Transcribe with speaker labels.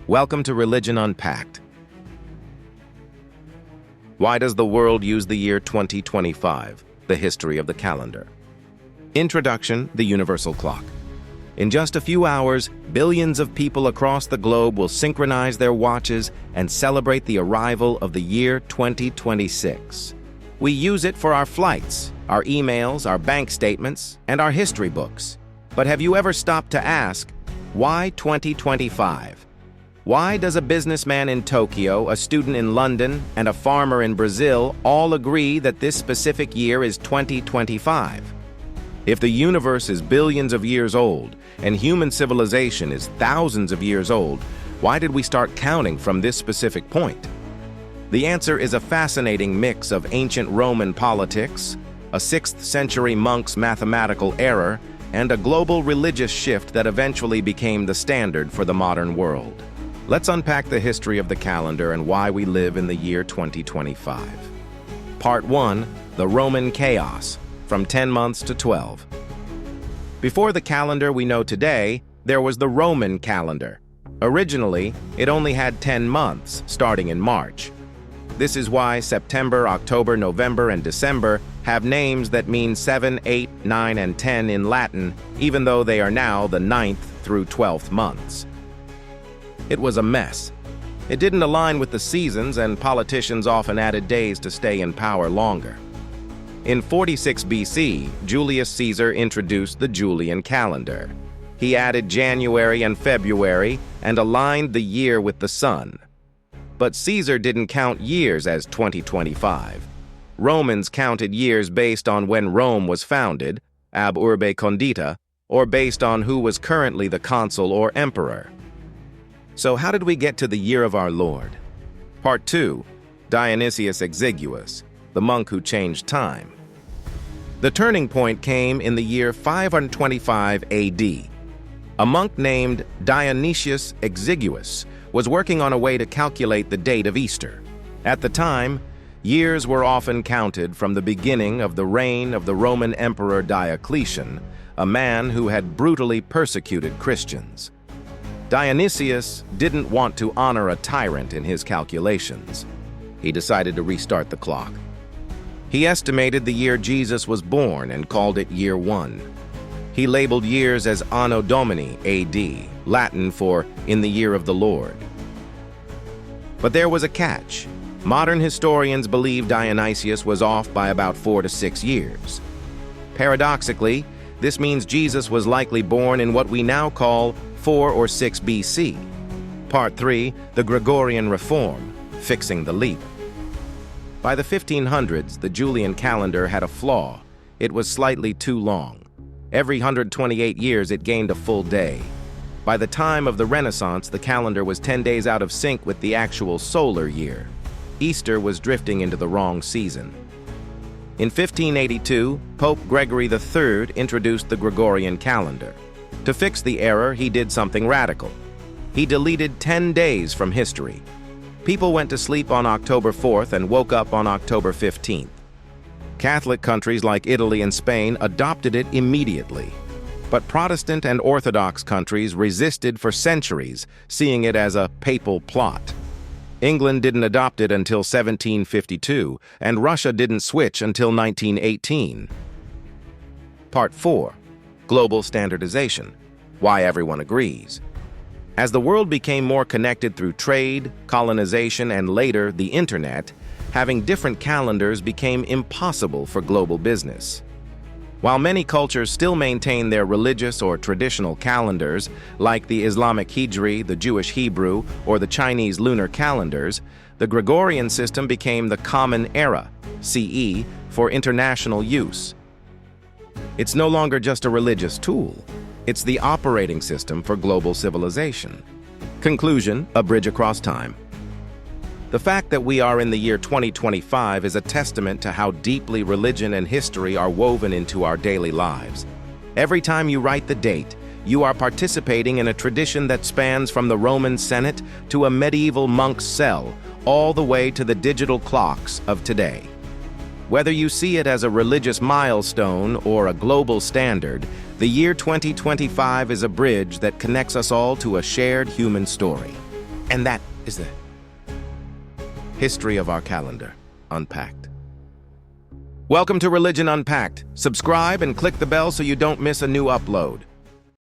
Speaker 1: Welcome to Religion Unpacked. Why does the world use the year 2025, the history of the calendar? Introduction: the universal clock. In just a few hours, billions of people across the globe will synchronize their watches and celebrate the arrival of the year 2026. We use it for our flights, our emails, our bank statements, and our history books. But have you ever stopped to ask, why 2025? Why does a businessman in Tokyo, a student in London, and a farmer in Brazil all agree that this specific year is 2025? If the universe is billions of years old and human civilization is thousands of years old, why did we start counting from this specific point? The answer is a fascinating mix of ancient Roman politics, a 6th century monk's mathematical error, and a global religious shift that eventually became the standard for the modern world. Let's unpack the history of the calendar and why we live in the year 2025. Part 1. The Roman Chaos, from 10 months to 12. Before the calendar we know today, there was the Roman calendar. Originally, it only had 10 months, starting in March. This is why September, October, November, and December have names that mean 7, 8, 9, and 10 in Latin, even though they are now the 9th through 12th months. It was a mess. It didn't align with the seasons, and politicians often added days to stay in power longer. In 46 BC, Julius Caesar introduced the Julian calendar. He added January and February and aligned the year with the sun. But Caesar didn't count years as 2025. Romans counted years based on when Rome was founded, ab urbe condita, or based on who was currently the consul or emperor. So how did we get to the year of our Lord? Part 2. Dionysius Exiguus, the monk who changed time. The turning point came in the year 525 AD. A monk named Dionysius Exiguus was working on a way to calculate the date of Easter. At the time, years were often counted from the beginning of the reign of the Roman Emperor Diocletian, a man who had brutally persecuted Christians. Dionysius didn't want to honor a tyrant in his calculations. He decided to restart the clock. He estimated the year Jesus was born and called it Year 1. He labeled years as Anno Domini AD, Latin for in the year of the Lord. But there was a catch. Modern historians believe Dionysius was off by about 4 to 6 years. Paradoxically, this means Jesus was likely born in what we now call 4 or 6 BC. Part 3. The Gregorian Reform, fixing the leap. By the 1500s, the Julian calendar had a flaw. It was slightly too long. Every 128 years, it gained a full day. By the time of the Renaissance, the calendar was 10 days out of sync with the actual solar year. Easter was drifting into the wrong season. In 1582, Pope Gregory XIII introduced the Gregorian calendar. To fix the error, he did something radical. He deleted 10 days from history. People went to sleep on October 4th and woke up on October 15th. Catholic countries like Italy and Spain adopted it immediately. But Protestant and Orthodox countries resisted for centuries, seeing it as a papal plot. England didn't adopt it until 1752, and Russia didn't switch until 1918. Part 4. Global standardization. Why everyone agrees. As the world became more connected through trade, colonization, and later the internet, having different calendars became impossible for global business. While many cultures still maintain their religious or traditional calendars, like the Islamic Hijri, the Jewish Hebrew, or the Chinese lunar calendars, the Gregorian system became the Common Era, CE, for international use. It's no longer just a religious tool. It's the operating system for global civilization. Conclusion: a bridge across time. The fact that we are in the year 2025 is a testament to how deeply religion and history are woven into our daily lives. Every time you write the date, you are participating in a tradition that spans from the Roman Senate to a medieval monk's cell, all the way to the digital clocks of today. Whether you see it as a religious milestone or a global standard, the year 2025 is a bridge that connects us all to a shared human story. And that is the history of our calendar, Unpacked. Welcome to Religion Unpacked. Subscribe and click the bell so you don't miss a new upload.